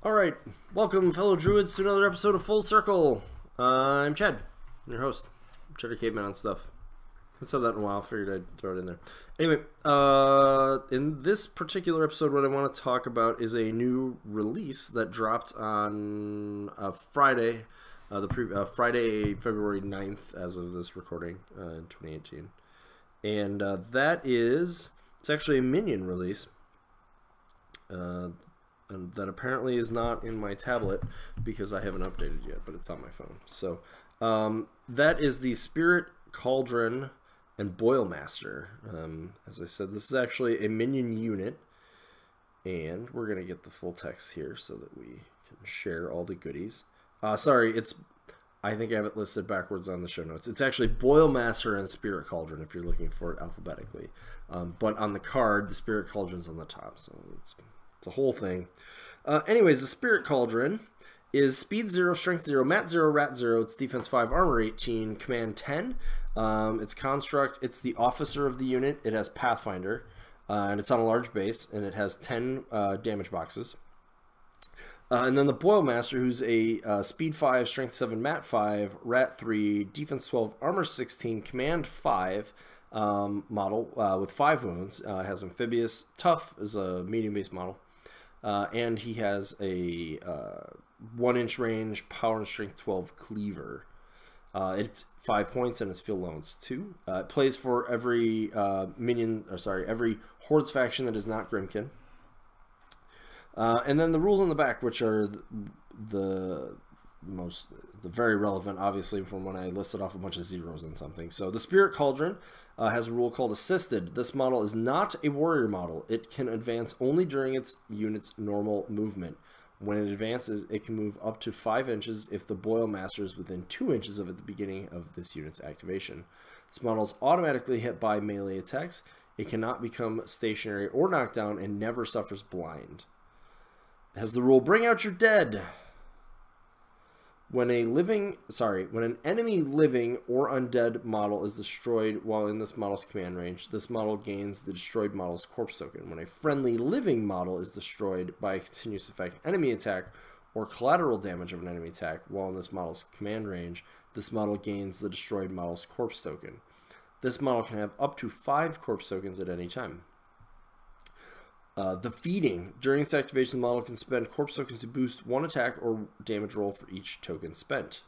Alright, welcome fellow druids to another episode of Full Circle. I'm Chad, I'm your host. Cheddar Caveman on stuff. I haven't said that in a while, figured I'd throw it in there. Anyway, in this particular episode, what I want to talk about is a new release that dropped on Friday, Friday, February 9th, as of this recording, in 2018. And it's actually a minion release. And that apparently is not in my tablet because I haven't updated yet, but it's on my phone. So that is the Spirit, Cauldron, and Boilmaster. As I said, this is actually a minion unit, and we're going to get the full text here so that we can share all the goodies. Sorry, I think I have it listed backwards on the show notes. It's actually Boilmaster and Spirit Cauldron if you're looking for it alphabetically. But on the card, the Spirit Cauldron's on the top, so it's a whole thing. Anyways, the Spirit Cauldron is speed 0, strength 0, mat 0, rat 0, it's defense 5, armor 18, command 10. It's construct, it's the officer of the unit, it has Pathfinder, and it's on a large base, and it has 10 damage boxes. And then the Boilmaster, who's a speed 5, strength 7, mat 5, rat 3, defense 12, armor 16, command 5, model with 5 wounds, has amphibious, tough is a medium-based model. And he has a 1-inch range, power and strength 12 cleaver. It's 5 points and its field loans 2. It plays for every every Hordes faction that is not Grimkin. And then the rules on the back, which are the very relevant, obviously, from when I listed off a bunch of zeros and something. So the Spirit Cauldron has a rule called Assisted. This model is not a warrior model. It can advance only during its unit's normal movement. When it advances, it can move up to 5 inches if the Boilmaster is within 2 inches of at the beginning of this unit's activation. This model is automatically hit by melee attacks. It cannot become stationary or knocked down and never suffers blind. It has the rule Bring Out Your Dead. When an enemy living or undead model is destroyed while in this model's command range, this model gains the destroyed model's corpse token. When a friendly living model is destroyed by a continuous effect enemy attack or collateral damage of an enemy attack while in this model's command range, this model gains the destroyed model's corpse token. This model can have up to 5 corpse tokens at any time. The Feeding. During its activation, the model can spend corpse tokens to boost 1 attack or damage roll for each token spent.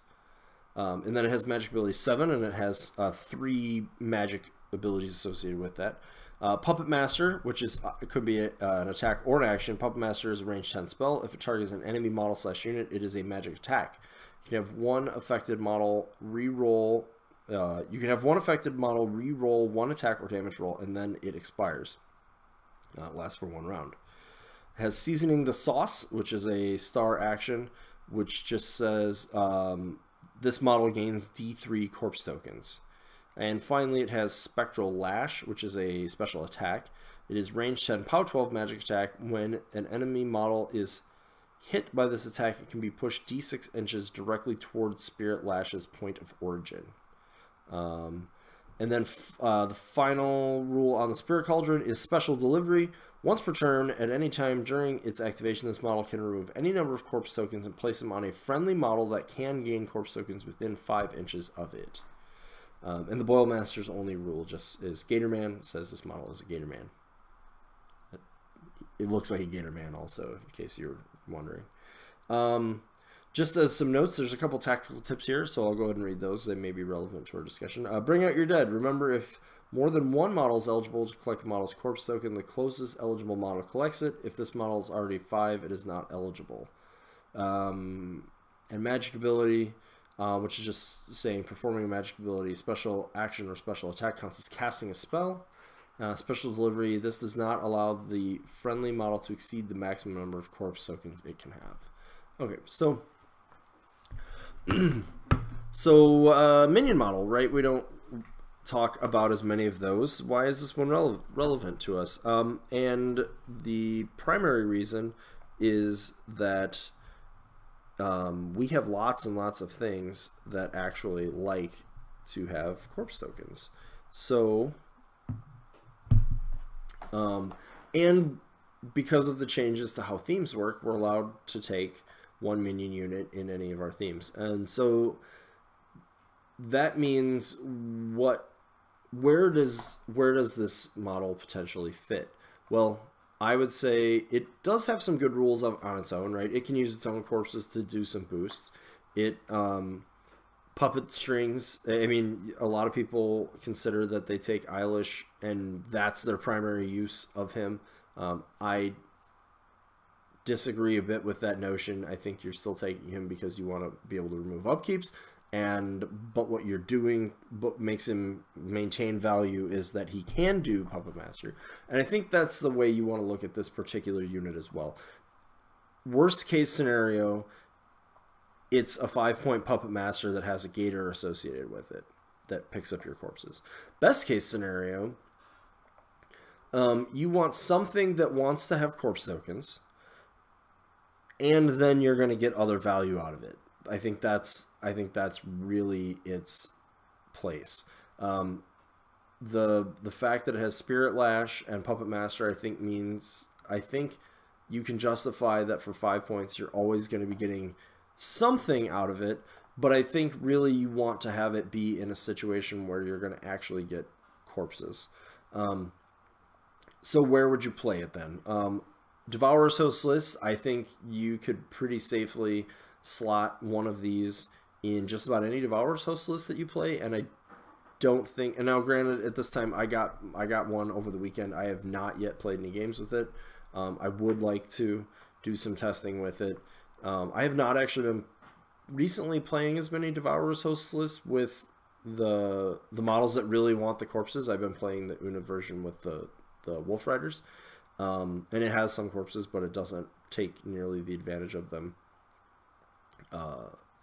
And then it has magic ability 7, and it has 3 magic abilities associated with that. Puppet Master, which is it could be an attack or an action. Puppet Master is a range 10 spell. If it targets an enemy model / unit, it is a magic attack. You can have one affected model re-roll. You can have one affected model re-roll 1 attack or damage roll, and then it expires. It lasts for 1 round. It has Seasoning the Sauce, which is a star action, which just says this model gains D3 corpse tokens. And finally, it has Spectral Lash, which is a special attack. It is range 10, power 12 magic attack. When an enemy model is hit by this attack, it can be pushed D6 inches directly towards Spirit Lash's point of origin. And then the final rule on the Spirit Cauldron is Special Delivery. Once per turn, at any time during its activation, this model can remove any number of corpse tokens and place them on a friendly model that can gain corpse tokens within 5 inches of it. And the Boilmaster's only rule just is Gatorman. It says this model is a Gatorman. It looks like a Gatorman also, in case you're wondering. Just as some notes, there's a couple tactical tips here, so I'll go ahead and read those. They may be relevant to our discussion. Bring Out Your Dead. Remember, if more than one model is eligible to collect a model's corpse token, the closest eligible model collects it. If this model is already 5, it is not eligible. And magic ability, which is just saying performing a magic ability, special action or special attack counts as casting a spell. Special Delivery, this does not allow the friendly model to exceed the maximum number of corpse tokens it can have. Okay, so minion model, right? We don't talk about as many of those. Why is this one relevant to us? And the primary reason is that we have lots and lots of things that actually like to have corpse tokens. So, and because of the changes to how themes work, we're allowed to take one minion unit in any of our themes. And so that means where does this model potentially fit? Well, I would say it does have some good rules on its own, right? It can use its own corpses to do some boosts. It puppet strings. I mean, a lot of people consider that they take Eilish and that's their primary use of him. I disagree a bit with that notion. I think you're still taking him because you want to be able to remove upkeeps, but what you're doing, what makes him maintain value, is that he can do Puppet Master. And I think that's the way you want to look at this particular unit as well. Worst case scenario, it's a 5-point Puppet Master that has a Gator associated with it that picks up your corpses. Best case scenario, you want something that wants to have corpse tokens, and then you're going to get other value out of it. I think that's really its place. The fact that it has Spirit Lash and Puppet Master, I think you can justify that for 5 points you're always going to be getting something out of it, but I think really you want to have it be in a situation where you're going to actually get corpses. So where would you play it then? Devourer's Hostless, I think you could pretty safely slot one of these in just about any Devourer's Hostless that you play, and I don't think, and now granted at this time I got one over the weekend. I have not yet played any games with it. I would like to do some testing with it. I have not actually been recently playing as many Devourer's Hostless with the models that really want the corpses. I've been playing the Una version with the Wolf Riders, and it has some corpses, but it doesn't take nearly the advantage of them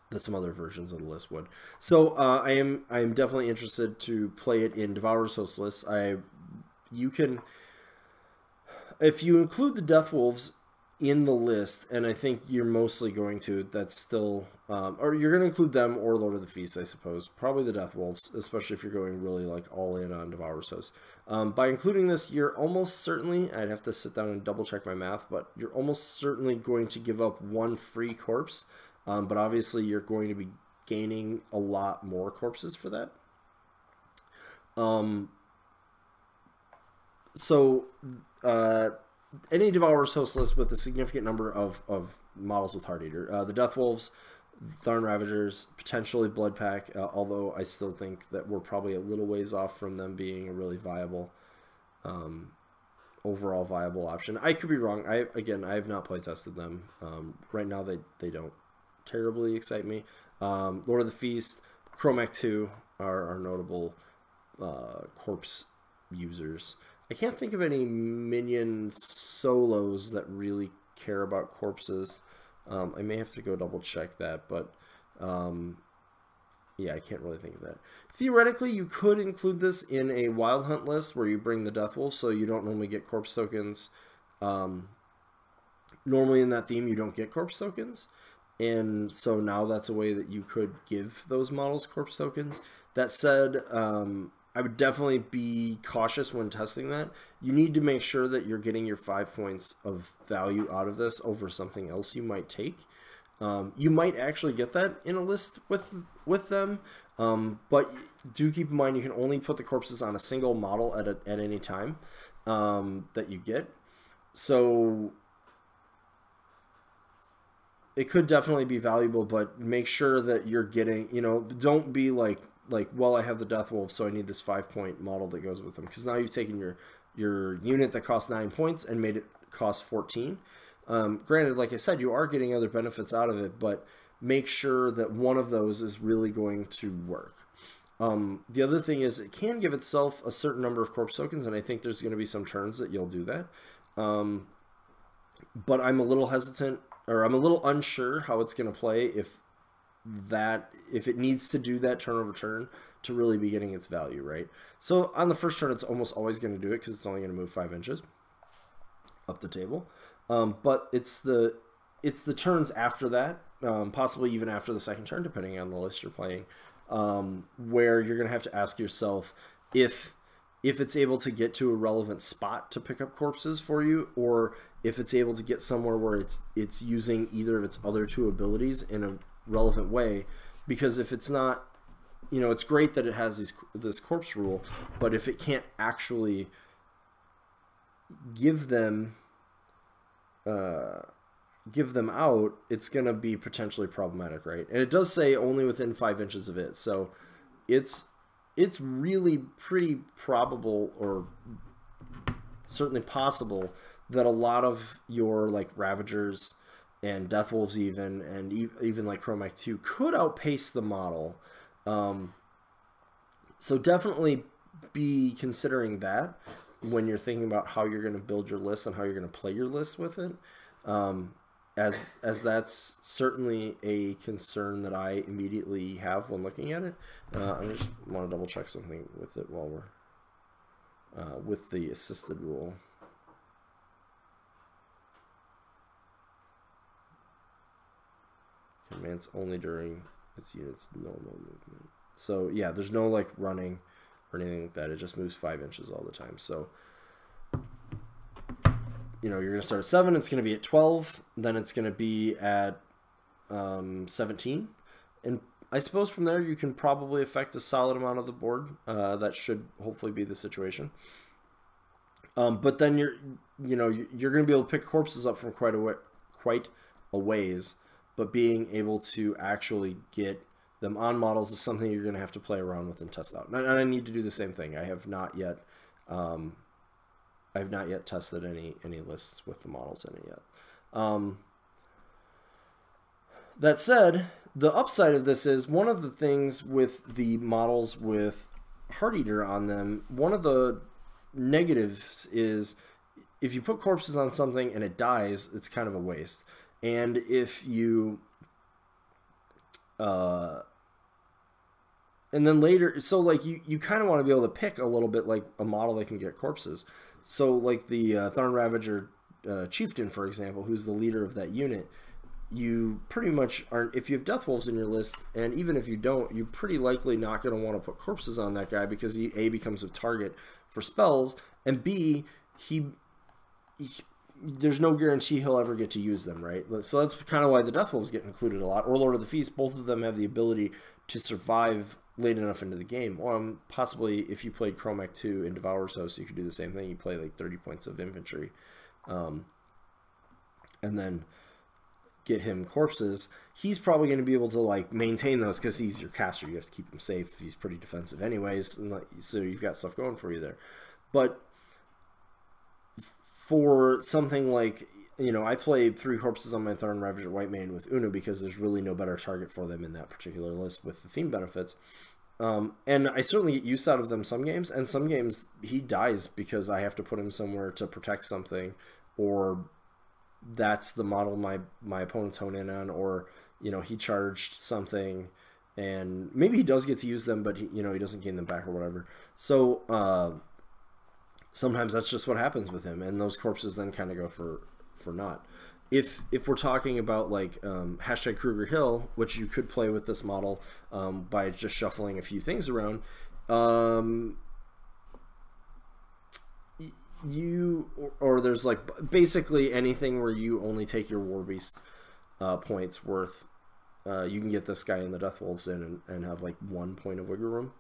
that some other versions of the list would. So I am definitely interested to play it in Devourer's Hostless. You can, if you include the Death Wolves in the list, and I think you're mostly going to, that's still, or you're going to include them or Lord of the Feast, I suppose. Probably the Death Wolves, especially if you're going really like all in on Devourer's Host. By including this, you're almost certainly, I'd have to sit down and double check my math, but you're almost certainly going to give up one free corpse, but obviously you're going to be gaining a lot more corpses for that. Any Devourer's Hostless with a significant number of models with Heart Eater. The Death Wolves, Tharn Ravagers, potentially Blood Pack, although I still think that we're probably a little ways off from them being a really viable, overall viable option. I could be wrong. I have not play tested them. Right now they don't terribly excite me. Lord of the Feast, Chromac 2 are notable corpse users. I can't think of any minion solos that really care about corpses. I may have to go double check that, but yeah, I can't really think of that. Theoretically, you could include this in a Wild Hunt list where you bring the Death Wolf, so you don't normally get corpse tokens. Normally in that theme, you don't get corpse tokens, and so now that's a way that you could give those models corpse tokens. That said, I would definitely be cautious when testing that. You need to make sure that you're getting your 5 points of value out of this over something else you might take. You might actually get that in a list with them, but do keep in mind you can only put the corpses on a single model at any time that you get. So it could definitely be valuable, but make sure that you're getting, don't be like, well, I have the Death Wolf, so I need this 5-point model that goes with them. Because now you've taken your unit that costs 9 points and made it cost 14. Granted, like I said, you are getting other benefits out of it, but make sure that one of those is really going to work. The other thing is it can give itself a certain number of corpse tokens, and I think there's going to be some turns that you'll do that. But I'm a little hesitant, or I'm a little unsure how it's going to play if it needs to do that turn over turn to really be getting its value, right? So on the first turn, it's almost always going to do it because it's only going to move 5 inches up the table. But it's the turns after that, possibly even after the second turn, depending on the list you're playing, where you're going to have to ask yourself if if it's able to get to a relevant spot to pick up corpses for you, or if it's able to get somewhere where it's using either of its other two abilities in a relevant way. Because if it's not, you know, it's great that it has this corpse rule, but if it can't actually give them out, it's going to be potentially problematic, right? And it does say only within 5 inches of it, so it's really pretty probable, or certainly possible, that a lot of your like Ravagers and Deathwolves even like Chromac 2 could outpace the model. So definitely be considering that when you're thinking about how you're going to build your list and how you're going to play your list with it. As that's certainly a concern that I immediately have when looking at it. I just want to double check something with it while we're with the assisted rule. Commands only during its unit's normal movement. So yeah, there's no like running or anything like that. It just moves 5 inches all the time. So you know, you're going to start at 7, it's going to be at 12, then it's going to be at 17. And I suppose from there you can probably affect a solid amount of the board. That should hopefully be the situation. But then you're going to be able to pick corpses up from quite a ways, but being able to actually get them on models is something you're going to have to play around with and test out. And I need to do the same thing. I have not yet tested any lists with the models in it yet. That said, the upside of this is one of the things with the models with Heart Eater on them, one of the negatives is if you put corpses on something and it dies, it's kind of a waste. And if you and then later, so like you kind of want to be able to pick a little bit like a model that can get corpses. So like the Tharn Ravager Chieftain, for example, who's the leader of that unit, you pretty much aren't, if you have Deathwolves in your list, and even if you don't, you're pretty likely not going to want to put corpses on that guy because he A, becomes a target for spells, and B, there's no guarantee he'll ever get to use them, right? So that's kind of why the Deathwolves get included a lot, or Lord of the Feast. Both of them have the ability to survive late enough into the game. Or possibly if you played Chromac 2 in Devourer's Host, you could do the same thing. You play like 30 points of infantry, and then get him corpses. He's probably going to be able to like maintain those because he's your caster. You have to keep him safe. He's pretty defensive anyways, and so you've got stuff going for you there. But for something like, you know, I played 3 corpses on my Tharn Ravager Whitemane with Una because there's really no better target for them in that particular list with the theme benefits. And I certainly get use out of them some games, and some games he dies because I have to put him somewhere to protect something, or that's the model my opponent's honed in on, or, you know, he charged something and maybe he does get to use them, but he doesn't gain them back or whatever. So sometimes that's just what happens with him, and those corpses then kind of go for naught. If we're talking about like hashtag Kruger Hill, which you could play with this model by just shuffling a few things around, or there's like basically anything where you only take your War Beast points worth, you can get this guy in the Deathwolves in and have like 1 point of wiggle room.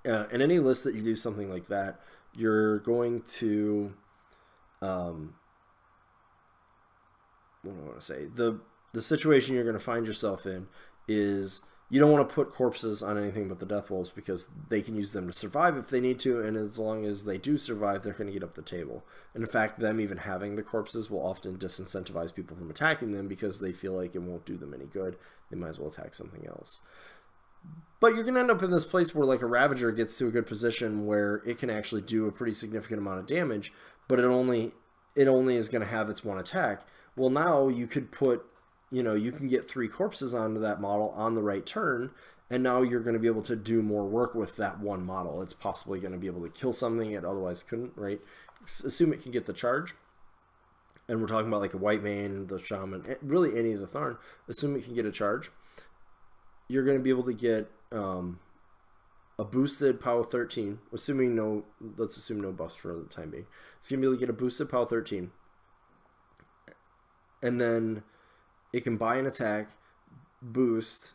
In any list that you do something like that, you're going to what do I want to say? The situation you're going to find yourself in is you don't want to put corpses on anything but the Deathwolves because they can use them to survive if they need to, and as long as they do survive, they're going to get up the table. And in fact, them even having the corpses will often disincentivize people from attacking them because they feel like it won't do them any good. They might as well attack something else. But you're going to end up in this place where like a Ravager gets to a good position where it can actually do a pretty significant amount of damage, but it only is going to have its one attack. Well, now you could put, you can get 3 corpses onto that model on the right turn, and now you're going to be able to do more work with that one model. It's possibly going to be able to kill something it otherwise couldn't, right? Assume it can get the charge. And we're talking about like a Whitemane, the Shaman, really any of the Tharn. Assume it can get a charge. You're going to be able to get a boosted POW 13, assuming no, let's assume no buffs for the time being. It's going to be able to get a boosted POW 13. And then it can buy an attack, boost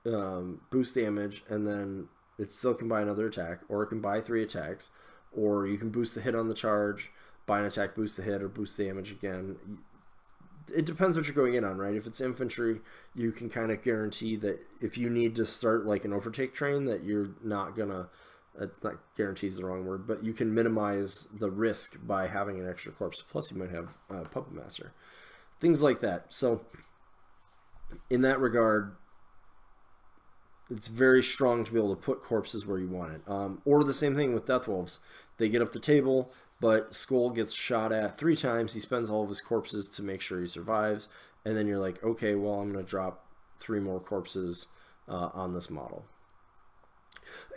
damage, and then it still can buy another attack, or it can buy 3 attacks, or you can boost the hit on the charge, buy an attack, boost the hit, or boost the damage again. It depends what you're going in on, right? If it's infantry, you can kind of guarantee that if you need to start like an overtake train, that you're not gonna, it's not guarantees the wrong word, but you can minimize the risk by having an extra corpse. Plus you might have Puppet Master. Things like that. So in that regard, it's very strong to be able to put corpses where you want it. Or the same thing with Death Wolves. They get up the table, but Skull gets shot at 3 times. He spends all of his corpses to make sure he survives. And then you're like, okay, well, I'm going to drop 3 more corpses on this model.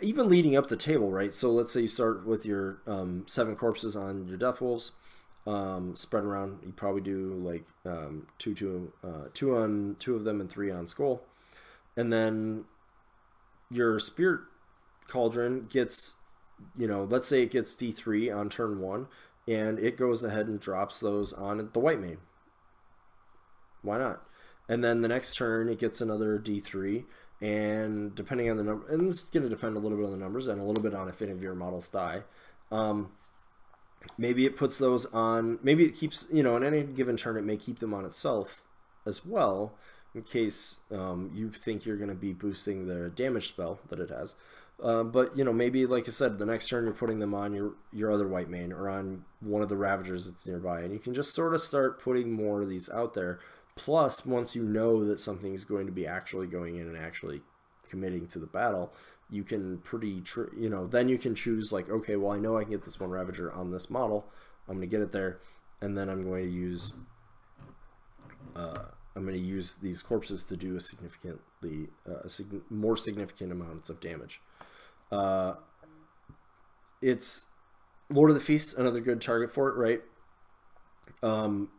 Even leading up the table, right? So let's say you start with your 7 corpses on your Death Wolves. Spread around. You probably do like 2 on 2 of them and 3 on Skull. And then your Spirit Cauldron gets, you know, let's say it gets D3 on turn 1, and it goes ahead and drops those on the White Mane. Why not? And then the next turn it gets another D3, and depending on the number, and it's going to depend a little bit on the numbers and a little bit on if any of your models die. Maybe it puts those on, maybe it keeps, you know, in any given turn it may keep them on itself as well, in case you think you're going to be boosting the damage spell that it has. But, you know, maybe, like I said, the next turn you're putting them on your other White Mane or on one of the Ravagers that's nearby. And you can just sort of start putting more of these out there. Plus, once you know that something is going to be actually going in and actually committing to the battle, you can you know, then you can choose like, okay, well, I know I can get this one Ravager on this model. I'm going to get it there. And then I'm going to use... these corpses to do a significantly more significant amounts of damage. It's Lord of the Feast, another good target for it, right?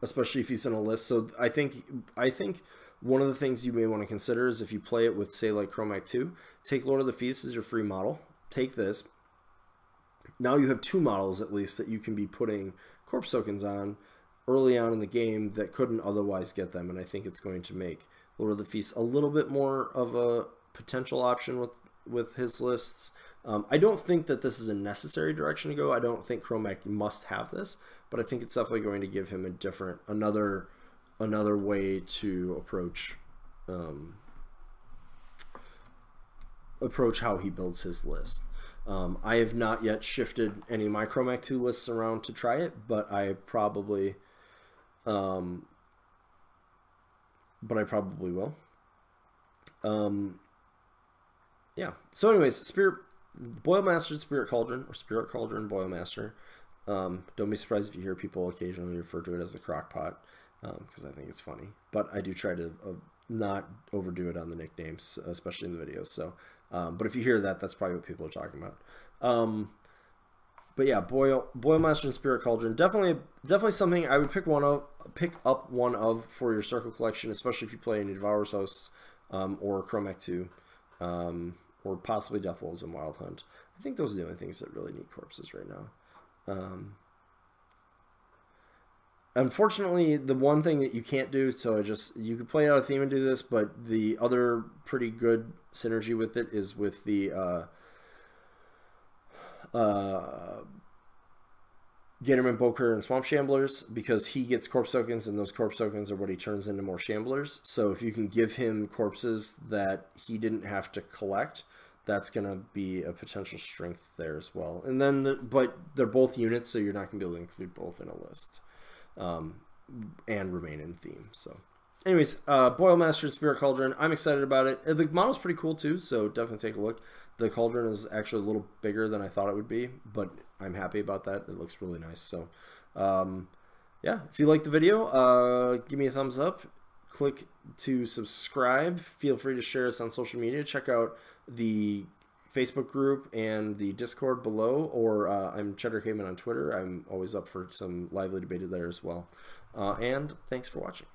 Especially if he's in a list. So I think one of the things you may want to consider is if you play it with, say, like Chromac 2, take Lord of the Feast as your free model. Take this. Now you have 2 models at least that you can be putting corpse tokens on early on in the game that couldn't otherwise get them, and I think it's going to make Lord of the Feast a little bit more of a potential option with his lists. I don't think that this is a necessary direction to go. I don't think Chromac must have this, but I think it's definitely going to give him a different, another way to approach how he builds his list. I have not yet shifted any of my Chromac 2 lists around to try it, but I probably will. Yeah. So anyways, Boilmaster Spirit Cauldron, or Spirit Cauldron Boilmaster. Don't be surprised if you hear people occasionally refer to it as the crock pot, because I think it's funny. But I do try to not overdo it on the nicknames, especially in the videos. So, but if you hear that, that's probably what people are talking about. But yeah, Boilmaster and Spirit Cauldron, definitely something I would pick up one of for your Circle collection, especially if you play any Devourer's Hosts, or Chromac 2, or possibly Death Wolves and Wild Hunt. I think those are the only things that really need corpses right now. Unfortunately, the one thing that you can't do, so you could play out a theme and do this, but the other pretty good synergy with it is with the Gatorman, Boker, and Swamp Shamblers, because he gets corpse tokens, and those corpse tokens are what he turns into more Shamblers. So if you can give him corpses that he didn't have to collect, that's going to be a potential strength there as well. And then, but they're both units, so you're not going to be able to include both in a list, and remain in theme. So anyways, Boilmaster and Spirit Cauldron, I'm excited about it. The model's pretty cool too, so definitely take a look. The Cauldron is actually a little bigger than I thought it would be, but I'm happy about that. It looks really nice. So yeah, if you like the video, give me a thumbs up. Click to subscribe. Feel free to share us on social media. Check out the Facebook group and the Discord below, or I'm Cheddar Caveman on Twitter. I'm always up for some lively debate there as well. And thanks for watching.